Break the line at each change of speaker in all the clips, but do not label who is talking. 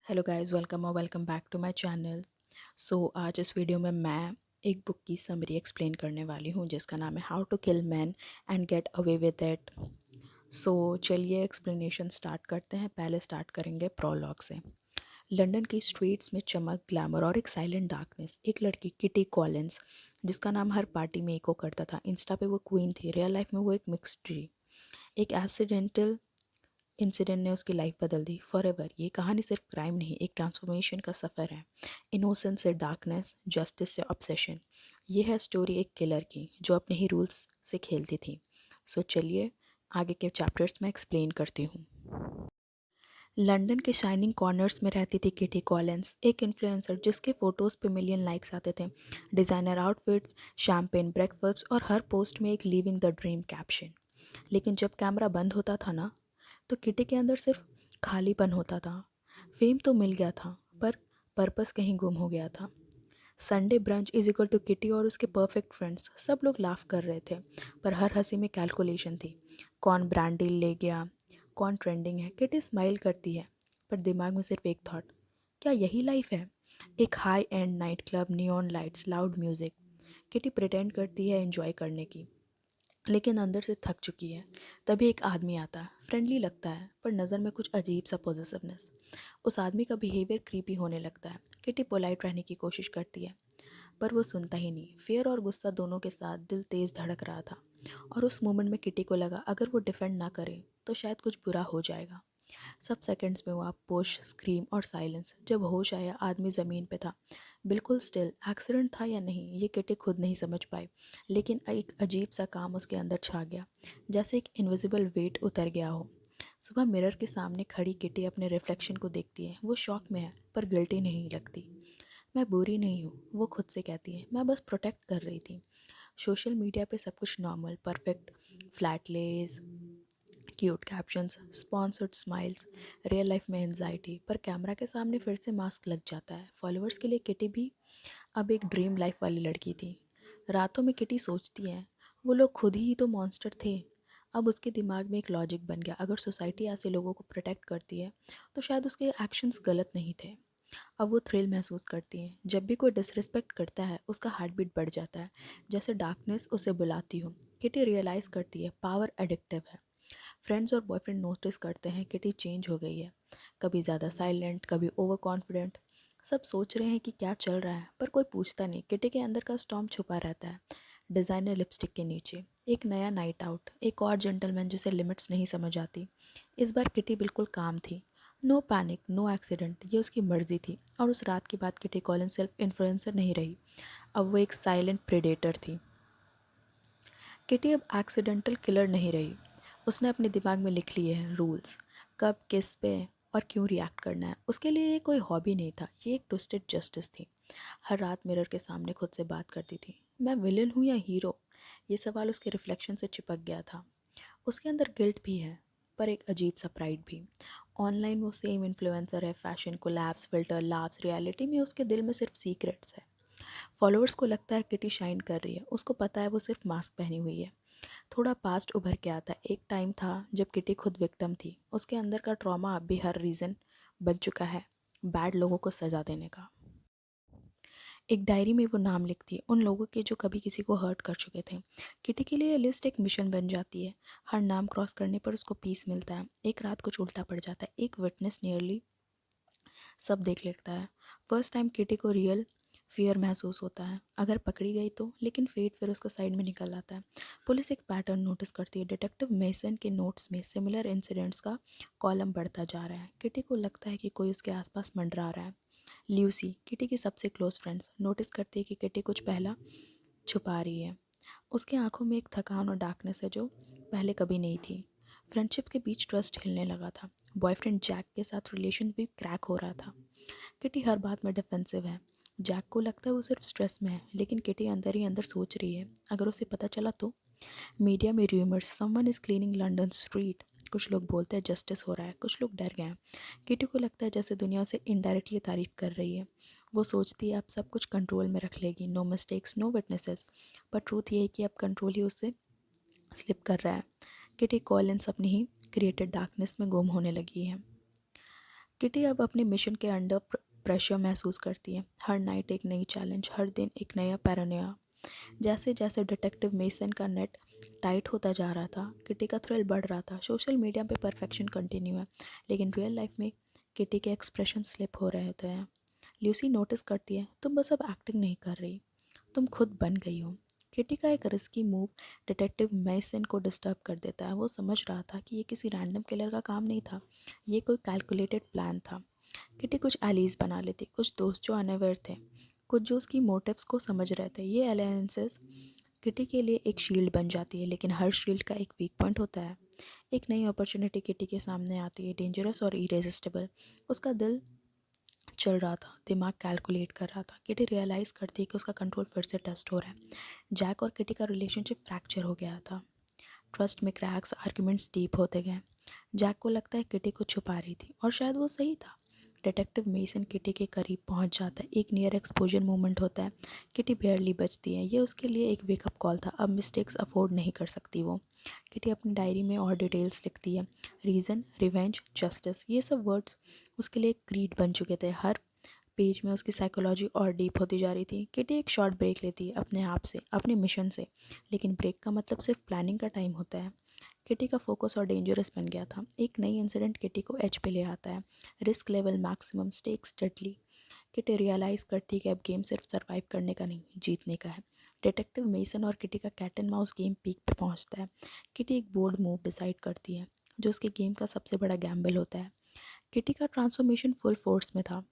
Hello guys, welcome back to my channel. आज इस video में मैं एक बुक की समरी एक्सप्लेन करने वाली हूँ जिसका नाम है how to kill man and get away with it. चलिए एक्सप्लेनेशन स्टार्ट करते हैं। पहले स्टार्ट करेंगे प्रोलॉग से। लंदन की स्ट्रीट्स में चमक, ग्लैमर और एक साइलेंट डार्कनेस। एक लड़की किटी कॉलिंस जिसका नाम हर पार्टी में इको करता था। इंस्टा पे वो क्वीन थी, रियल लाइफ में वो एक मिक्स्ड थी। एक एक्सीडेंटल इंसिडेंट ने उसकी लाइफ बदल दी फॉरएवर। ये कहानी सिर्फ क्राइम नहीं, एक ट्रांसफॉर्मेशन का सफ़र है। इनोसेंस से डार्कनेस, जस्टिस से ऑब्सेशन। ये है स्टोरी एक किलर की जो अपने ही रूल्स से खेलती थी। चलिए आगे के चैप्टर्स में एक्सप्लेन करती हूँ। लंदन के शाइनिंग कॉर्नर्स में रहती थी किटी कॉलिंस, एक इन्फ्लुएंसर जिसके फोटोज़ पे मिलियन लाइक्स आते थे। डिज़ाइनर आउटफिट्स, शैम्पेन ब्रेकफास्ट और हर पोस्ट में एक लिविंग द ड्रीम कैप्शन। लेकिन जब कैमरा बंद होता था ना, तो किटी के अंदर सिर्फ खालीपन होता था। फेम तो मिल गया था पर पर्पस कहीं गुम हो गया था। Sunday brunch is equal to Kitty और उसके परफेक्ट फ्रेंड्स। सब लोग लाफ कर रहे थे पर हर हंसी में कैलकुलेशन थी। कौन ब्रांड डील ले गया, कौन ट्रेंडिंग है। किटी स्माइल करती है पर दिमाग में सिर्फ एक थॉट, क्या यही लाइफ है? एक high and night club, neon lights, loud music. Kitty pretend करती है एंजॉय करने की, लेकिन अंदर से थक चुकी है। तभी एक आदमी आता है, फ्रेंडली लगता है पर नज़र में कुछ अजीब सा पॉजिटिवनेस। उस आदमी का बिहेवियर क्रीपी होने लगता है। किटी पोलाइट रहने की कोशिश करती है पर वो सुनता ही नहीं। फेयर और गुस्सा दोनों के साथ दिल तेज़ धड़क रहा था और उस मोमेंट में किटी को लगा अगर वो डिफेंड ना करे तो शायद कुछ बुरा हो जाएगा। सब सेकंड्स में हुआ पुश, स्क्रीम और साइलेंस। जब होश आया आदमी ज़मीन पे था, बिल्कुल स्टिल। एक्सीडेंट था या नहीं ये किटी खुद नहीं समझ पाई, लेकिन एक अजीब सा काम उसके अंदर छा गया, जैसे एक इनविजिबल वेट उतर गया हो। सुबह मिरर के सामने खड़ी किटी अपने रिफ्लेक्शन को देखती है। वो शॉक में है पर गिल्टी नहीं लगती। मैं बुरी नहीं हूँ, वो खुद से कहती है, मैं बस प्रोटेक्ट कर रही थी। सोशल मीडिया पे सब कुछ normal, perfect, flat less, cute captions, sponsored smiles. Real life में एंजाइटी, पर कैमरा के सामने फिर से मास्क लग जाता है। फॉलोअर्स के लिए किटी भी अब एक ड्रीम लाइफ वाली लड़की थी। रातों में किटी सोचती है वो लोग खुद ही तो मॉन्स्टर थे। अब उसके दिमाग में एक लॉजिक बन गया, अगर सोसाइटी ऐसे लोगों को प्रोटेक्ट करती है तो शायद उसके एक्शंस गलत नहीं थे। अब वो थ्रिल महसूस करती है। जब भी कोई डिसरिस्पेक्ट करता है उसका हार्ट बीट बढ़ जाता है, जैसे डार्कनेस उसे बुलाती हो। किटी रियलाइज़ करती है पावर एडिक्टिव है। फ्रेंड्स और बॉयफ्रेंड नोटिस करते हैं किटी चेंज हो गई है, कभी ज़्यादा साइलेंट, कभी ओवर कॉन्फिडेंट। सब सोच रहे हैं कि क्या चल रहा है पर कोई पूछता नहीं। किटी के अंदर का स्टॉर्म छुपा रहता है डिज़ाइनर लिपस्टिक के नीचे। एक नया नाइट आउट, एक और जेंटलमैन जिसे लिमिट्स नहीं समझ आती। इस बार किटी बिल्कुल काम थी। नो पैनिक, नो एक्सीडेंट, ये उसकी मर्जी थी। और उस रात के बाद किटी कॉलिन सिर्फ इन्फ्लुएंसर नहीं रही, अब वो एक साइलेंट प्रेडेटर थी। किटी अब एक्सीडेंटल किलर नहीं रही। उसने अपने दिमाग में लिख लिए हैं रूल्स, कब, किस पे और क्यों रिएक्ट करना है। उसके लिए ये कोई हॉबी नहीं था, ये एक ट्विस्टेड जस्टिस थी। हर रात मिरर के सामने खुद से बात करती थी, मैं विलन हूँ या हीरो? ये सवाल उसके रिफ्लेक्शन से चिपक गया था। उसके अंदर गिल्ट भी है पर एक अजीब सा प्राइड भी। ऑनलाइन वो सेम इन्फ्लुएंसर है, fashion collabs, filter, loves. Reality में उसके दिल में सिर्फ सीक्रेट्स है। फॉलोअर्स को लगता है किटी शाइन कर रही है, उसको पता है वो सिर्फ मास्क पहनी हुई है। थोड़ा पास्ट उभर के आता है। एक टाइम था जब किटी खुद विक्टिम थी। उसके अंदर का ट्रॉमा अब भी हर रीज़न बन चुका है बैड लोगों को सज़ा देने का। एक डायरी में वो नाम लिखती है उन लोगों के जो कभी किसी को हर्ट कर चुके थे। किटी के लिए लिस्ट एक मिशन बन जाती है। हर नाम क्रॉस करने पर उसको पीस मिलता है। एक रात कुछ उल्टा पड़ जाता है, एक विटनेस नियरली सब देख लेता है। फर्स्ट टाइम किटी को रियल फियर महसूस होता है, अगर पकड़ी गई तो। लेकिन फेट फिर उसका साइड में निकल आता है। पुलिस एक पैटर्न नोटिस करती है। डिटेक्टिव मेसन के नोट्स में सिमिलर इंसिडेंट्स का कॉलम बढ़ता जा रहा है। किटी को लगता है कि कोई उसके आसपास मंडरा रहा है। ल्यूसी, किटी की सबसे क्लोज फ्रेंड्स, नोटिस करती है कि किटी कुछ पहला छुपा रही है। उसकी आंखों में एक थकान और डार्कनेस है जो पहले कभी नहीं थी। फ्रेंडशिप के बीच ट्रस्ट हिलने लगा था। बॉयफ्रेंड जैक के साथ रिलेशन भी क्रैक हो रहा था। किटी हर बात में डिफेंसिव है। जैक को लगता है वो सिर्फ स्ट्रेस में है, लेकिन किटी अंदर ही अंदर सोच रही है अगर उसे पता चला तो। मीडिया में rumours, someone is cleaning London street. कुछ लोग बोलते हैं जस्टिस हो रहा है, कुछ लोग डर गए हैं। किटी को लगता है जैसे दुनिया उसे इनडायरेक्टली तारीफ कर रही है। वो सोचती है अब सब कुछ कंट्रोल में रख लेगी, नो मिस्टेक्स, नो विटनेसेस। पर ट्रूथ ये है कि अब कंट्रोल ही उससे स्लिप कर रहा है। किटी कॉलिन्स अपनी ही क्रिएटेड डार्कनेस में गुम होने लगी है। किटी अब अपने मिशन के अंडर प्रेशर महसूस करती है। हर नाइट एक नई चैलेंज, हर दिन एक नया पैरानोया। जैसे जैसे डिटेक्टिव मेसन का नेट टाइट होता जा रहा था, किटी का थ्रिल बढ़ रहा था। सोशल मीडिया पे परफेक्शन कंटिन्यू है, लेकिन रियल लाइफ में किटी के एक्सप्रेशन स्लिप हो रहे होते हैं। ल्यूसी नोटिस करती है, तुम बस अब एक्टिंग नहीं कर रही, तुम खुद बन गई हो। किटी का एक रिस्की मूव डिटेक्टिव मेसन को डिस्टर्ब कर देता है। वो समझ रहा था कि ये किसी रैंडम किलर का काम नहीं था, ये कोई कैलकुलेटेड प्लान था। किटी कुछ एलीज बना लेती, कुछ दोस्त जो अनअवेयर थे, कुछ जो उसकी मोटिव्स को समझ रहे थे। ये अलायंसेस किटी के लिए एक शील्ड बन जाती है, लेकिन हर शील्ड का एक वीक पॉइंट होता है। एक नई अपॉर्चुनिटी किटी के सामने आती है, डेंजरस और इरेजिस्टिबल। उसका दिल चल रहा था, दिमाग कैलकुलेट कर रहा था। किटी रियलाइज़ करती है कि उसका कंट्रोल फिर से टेस्ट हो रहा है। जैक और किटी का रिलेशनशिप फ्रैक्चर हो गया था। ट्रस्ट में क्रैक्स, आर्ग्यूमेंट्स डीप होते गए। जैक को लगता है किटी को छुपा रही थी, और शायद वो सही था। डिटेक्टिव मेसन किटी के करीब पहुंच जाता है। एक नियर एक्सपोजर मोमेंट होता है। किटी बेयरली बचती है। ये उसके लिए एक वेकअप कॉल था। अब मिस्टेक्स अफोर्ड नहीं कर सकती वो। किटी अपनी डायरी में और डिटेल्स लिखती है। रीज़न, रिवेंज, जस्टिस, ये सब वर्ड्स उसके लिए एक क्रीड बन चुके थे। हर पेज में उसकी साइकोलॉजी और डीप होती जा रही थी। किटी एक शॉर्ट ब्रेक लेती है अपने आप से, अपने मिशन से, लेकिन ब्रेक का मतलब सिर्फ प्लानिंग का टाइम होता है। किटी का फोकस और डेंजरस बन गया था। एक नई इंसिडेंट किटी को एज पे ले आता है। Risk level maximum, stakes deadly. Kitty realise करती है कि अब गेम सिर्फ सर्वाइव करने का नहीं, जीतने का है। डिटेक्टिव मेसन और किटी का cat and mouse game peak पर पहुंचता है। किटी एक बोल्ड मूव डिसाइड करती है, जो उसके गेम का सबसे बड़ा गैम्बल होता है। किटी का ट्रांसफॉर्मेशन फुल फोर्स में था।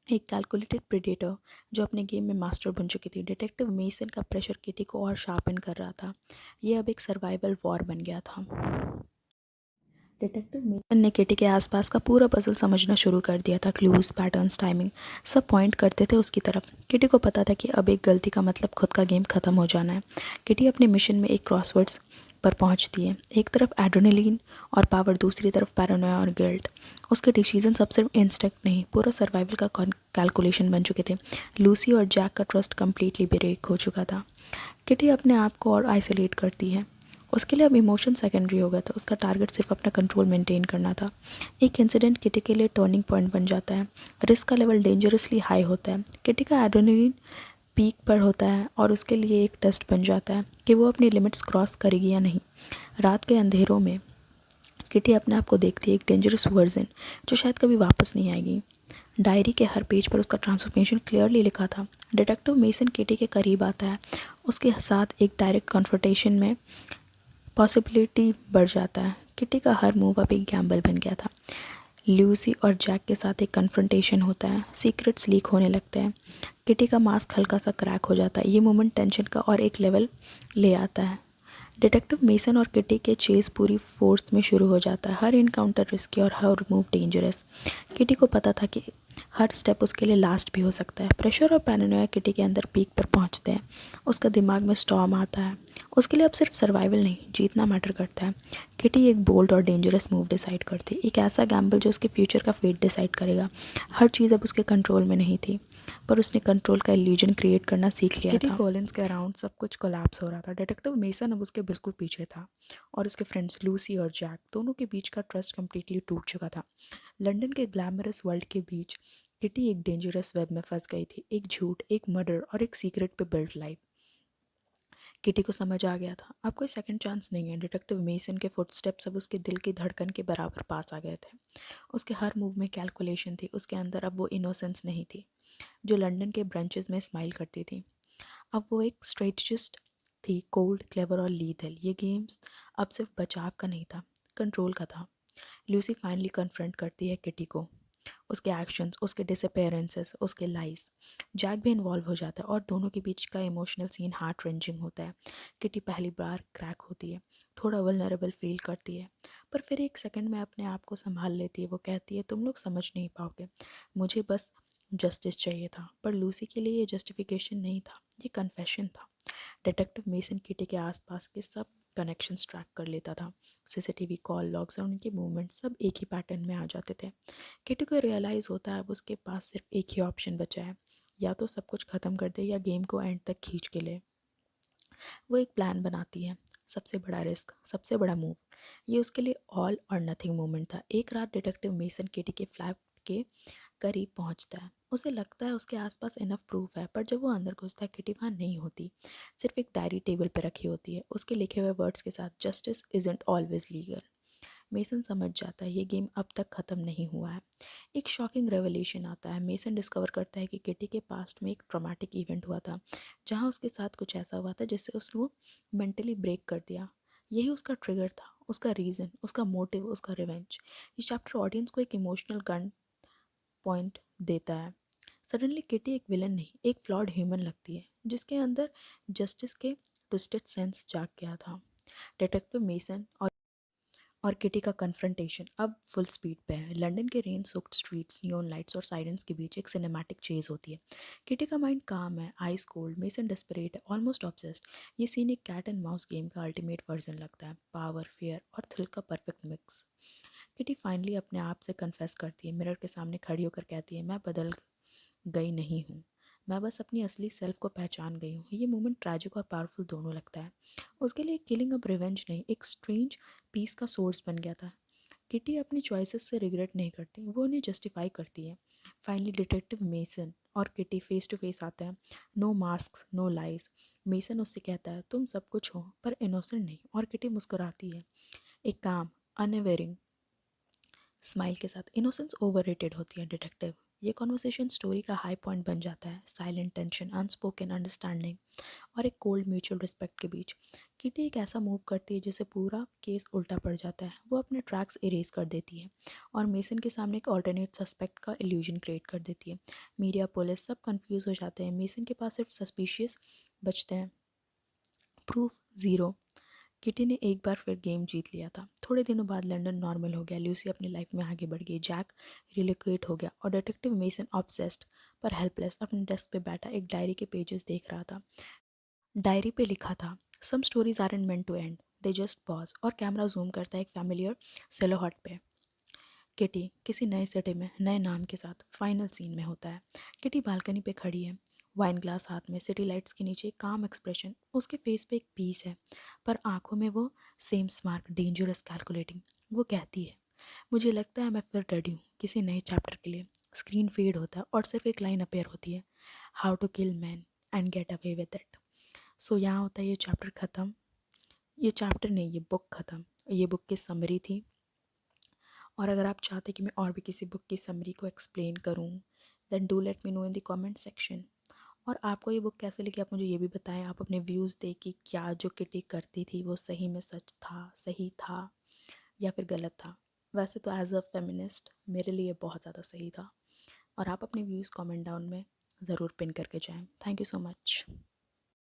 एक कैलकुलेटेड प्रेडेटर जो अपने गेम में मास्टर बन चुकी थी। डिटेक्टिव मेसन का प्रेशर किटी को और शार्पन कर रहा था। यह अब एक सर्वाइवल वॉर बन गया था। डिटेक्टिव मेसन ने किटी के आसपास का पूरा पजल समझना शुरू कर दिया था। क्लूज, पैटर्न्स, टाइमिंग सब पॉइंट करते थे उसकी तरफ। किटी को पता था कि अब एक गलती का मतलब खुद का गेम ख़त्म हो जाना है। किटी अपने मिशन में एक क्रॉसवर्ड्स पर पहुंचती है। एक तरफ एड्रेनलिन और पावर, दूसरी तरफ पैरानोया और गिल्ट। उसके डिसीजन अब सिर्फ इंस्टेंट नहीं, पूरा सर्वाइवल का कैलकुलेशन बन चुके थे। लूसी और जैक का ट्रस्ट कम्प्लीटली ब्रेक हो चुका था। किटी अपने आप को और आइसोलेट करती है। उसके लिए अब इमोशन सेकेंडरी हो गया था। उसका टारगेट सिर्फ अपना कंट्रोल मेंटेन करना था। एक इंसिडेंट किटी के लिए टर्निंग पॉइंट बन जाता है। रिस्क का लेवल डेंजरसली हाई होता है। किटी का एड्रेनलिन पीक पर होता है, और उसके लिए एक टेस्ट बन जाता है कि वो अपनी लिमिट्स क्रॉस करेगी या नहीं। रात के अंधेरों में किटी अपने आप को देखती है, एक डेंजरस वर्जन जो शायद कभी वापस नहीं आएगी। डायरी के हर पेज पर उसका ट्रांसफॉर्मेशन क्लियरली लिखा था। डिटेक्टिव मेसन किटी के करीब आता है। उसके साथ एक डायरेक्ट कन्फ्रंटेशन में पॉसिबिलिटी बढ़ जाता है। किटी का हर मूव अब एक गैम्बल बन गया था। ल्यूसी और जैक के साथ एक कन्फ्रंटेशन होता है। सीक्रेट्स लीक होने लगते हैं। किटी का मास्क हल्का सा क्रैक हो जाता है। ये मोमेंट टेंशन का और एक लेवल ले आता है। डिटेक्टिव मेसन और किटी के चेस पूरी फोर्स में शुरू हो जाता है। हर इनकाउंटर रिस्की और हर मूव डेंजरस। किटी को पता था कि हर स्टेप उसके लिए लास्ट भी हो सकता है। प्रेशर और पैरानोया किटी के अंदर पीक पर पहुंचते हैं। उसका दिमाग में स्टॉर्म आता है। उसके लिए अब सिर्फ सर्वाइवल नहीं, जीतना मैटर करता है। किटी एक बोल्ड और डेंजरस मूव डिसाइड करती है, एक ऐसा गैम्बल जो उसके फ्यूचर का फेट डिसाइड करेगा। हर चीज़ अब उसके कंट्रोल में नहीं थी, पर उसने कंट्रोल का इल्यूजन क्रिएट करना सीख लिया था। कॉलिंस के अराउंड सब कुछ कोलैप्स हो रहा था। डिटेक्टिव मेसन अब उसके बिल्कुल पीछे था, और उसके फ्रेंड्स लूसी और जैक दोनों के बीच का ट्रस्ट कम्प्लीटली टूट चुका था। लंदन के ग्लैमरस वर्ल्ड के बीच किटी एक डेंजरस वेब में फंस गई थी। एक झूठ, एक मर्डर और एक सीक्रेट पे बिल्ड लाइफ। किटी को समझ आ गया था, अब कोई सेकंड चांस नहीं है। डिटेक्टिव मेसन के फुटस्टेप्स अब उसके दिल की धड़कन के बराबर पास आ गए थे। उसके हर मूव में कैलकुलेशन थी। उसके अंदर अब वो इनोसेंस नहीं थी जो लंदन के ब्रंचेस में स्माइल करती थी। अब वो एक स्ट्रेटजिस्ट थी, कोल्ड, क्लेवर और लीथल। ये गेम्स अब सिर्फ बचाव का नहीं था, कंट्रोल का था। लूसी फाइनली कन्फ्रंट करती है किटी को, उसके एक्शंस, उसके डिसअपेरेंसेस, उसके लाइज। जैक भी इन्वॉल्व हो जाता है, और दोनों के बीच का इमोशनल सीन हार्ट रेंजिंग होता है। किटी पहली बार क्रैक होती है, थोड़ा वल्नरेबल फील करती है, पर फिर एक सेकंड में अपने आप को संभाल लेती है। वो कहती है, तुम लोग समझ नहीं पाओगे, मुझे बस जस्टिस चाहिए था। पर लूसी के लिए ये जस्टिफिकेशन नहीं था, ये कन्फेशन था। डिटेक्टिव मेसन किटी के आसपास के सब कनेक्शंस ट्रैक कर लेता था। सीसीटीवी कॉल लॉग्स और उनके मूवमेंट सब एक ही पैटर्न में आ जाते थे। किटी को रियलाइज़ होता है अब उसके पास सिर्फ एक ही ऑप्शन बचा है, या तो सब कुछ ख़त्म कर दे या गेम को एंड तक खींच के ले। वो एक प्लान बनाती है, सबसे बड़ा रिस्क, सबसे बड़ा मूव। ये उसके लिए ऑल और नथिंग मोमेंट था। एक रात डिटेक्टिव मेसन किटी के फ्लैट के करीब पहुंचता है। उसे लगता है उसके आसपास इनफ प्रूफ है, पर जब वो अंदर घुसता है किटी वहाँ नहीं होती। सिर्फ एक डायरी टेबल पर रखी होती है, उसके लिखे हुए वर्ड्स के साथ, justice isn't always legal. Mason समझ जाता है ये गेम अब तक ख़त्म नहीं हुआ है। एक शॉकिंग रेवलेशन आता है। मेसन डिस्कवर करता है कि किटी के पास्ट में एक ट्रॉमेटिक इवेंट हुआ था, जहाँ उसके साथ कुछ ऐसा हुआ था जिससे उसको मेंटली ब्रेक कर दिया। यही उसका ट्रिगर था, उसका रीज़न, उसका मोटिव, उसका रिवेंज। ये चैप्टर ऑडियंस को एक इमोशनल गन पॉइंट देता है। सडनली किटी एक विलन नहीं, एक फ्लॉड ह्यूमन लगती है, जिसके अंदर जस्टिस के ट्विस्टेड सेंस जाग गया था। डिटेक्टिव मेसन और किटी का कन्फ्रंटेशन अब फुल स्पीड पे है। लंदन के rain soaked streets, neon lights और साइरेंस के बीच एक सिनेमैटिक चेज होती है। किटी का माइंड काम है, आइस कोल्ड, मेसन डेस्परेट है, ऑलमोस्ट ऑब्सेस्ड। ये सीन एक कैट एंड माउस गेम का अल्टीमेट वर्जन लगता है, पावर, फियर और थ्रिल का परफेक्ट मिक्स। किटी फाइनली अपने आप से कन्फेस करती है, मिरर के सामने खड़ी होकर कहती है, मैं बदल गई नहीं हूँ, मैं बस अपनी असली सेल्फ को पहचान गई हूँ। ये मोमेंट ट्रैजिक और पावरफुल दोनों लगता है। उसके लिए किलिंग अब रिवेंज नहीं, एक स्ट्रेंज पीस का सोर्स बन गया था। किटी अपनी चॉइसेस से रिग्रेट नहीं करती, वो उन्हें जस्टिफाई करती है। फाइनली डिटेक्टिव मेसन और किटी फेस टू फेस आते हैं। No mask, no lies. Mason उससे कहता है तुम सब कुछ हो पर इनोसेंट नहीं, और किटी मुस्कुराती है एक काम अनवेयरिंग स्माइल के साथ। इनोसेंस ओवररेटेड होती है डिटेक्टिव। ये कॉन्वर्सेशन स्टोरी का हाई पॉइंट बन जाता है, साइलेंट टेंशन, अनस्पोकन अंडरस्टैंडिंग और एक कोल्ड म्यूचुअल रिस्पेक्ट के बीच। किटी एक ऐसा मूव करती है जिससे पूरा केस उल्टा पड़ जाता है। वो अपने ट्रैक्स इरेज कर देती है और मेसन के सामने एक ऑल्टरनेट सस्पेक्ट का इल्यूजन क्रिएट कर देती है। मीडिया, पुलिस सब कंफ्यूज हो जाते हैं। मेसन के पास सिर्फ सस्पिशियस बचते हैं, प्रूफ ज़ीरो। किटी ने एक बार फिर गेम जीत लिया था। थोड़े दिनों बाद लंदन नॉर्मल हो गया, लूसी अपनी लाइफ में आगे बढ़ गई, जैक रिलोकेट हो गया और डिटेक्टिव मेसन ऑब्सेस्ड पर हेल्पलेस अपने डेस्क पे बैठा एक डायरी के पेजेस देख रहा था। डायरी पे लिखा था, some stories are in meant to end, they just pause, और कैमरा जूम करता है एक फैमिलियर सेलोहट पे। किटी किसी नए सिटी में नए नाम के साथ फाइनल सीन में होता है। किटी बालकनी पे खड़ी है, वाइन ग्लास हाथ में, सिटी लाइट्स के नीचे काम एक्सप्रेशन। उसके फेस पे एक पीस है, पर आंखों में वो सेम स्मार्क, डेंजरस, कैलकुलेटिंग। वो कहती है, मुझे लगता है मैं फिर रेडी हूँ किसी नए चैप्टर के लिए। स्क्रीन फेड होता है और सिर्फ एक लाइन अपेयर होती है, how to kill man and get away with it. So यहाँ होता है ये चैप्टर ख़त्म। ये चैप्टर नहीं, ये बुक ख़त्म। ये बुक की समरी थी। और अगर आप चाहते कि मैं और भी किसी बुक की समरी को एक्सप्लेन करूं, then do let me know in the comment section. और आपको ये बुक कैसे लगी आप मुझे ये भी बताएं। आप अपने व्यूज़ दें कि क्या जो किटी करती थी वो सही में सच था, सही था या फिर गलत था। वैसे तो एज अ फेमिनिस्ट मेरे लिए बहुत ज़्यादा सही था। और आप अपने व्यूज़ कमेंट डाउन में ज़रूर पिन करके जाएं। Thank you so much.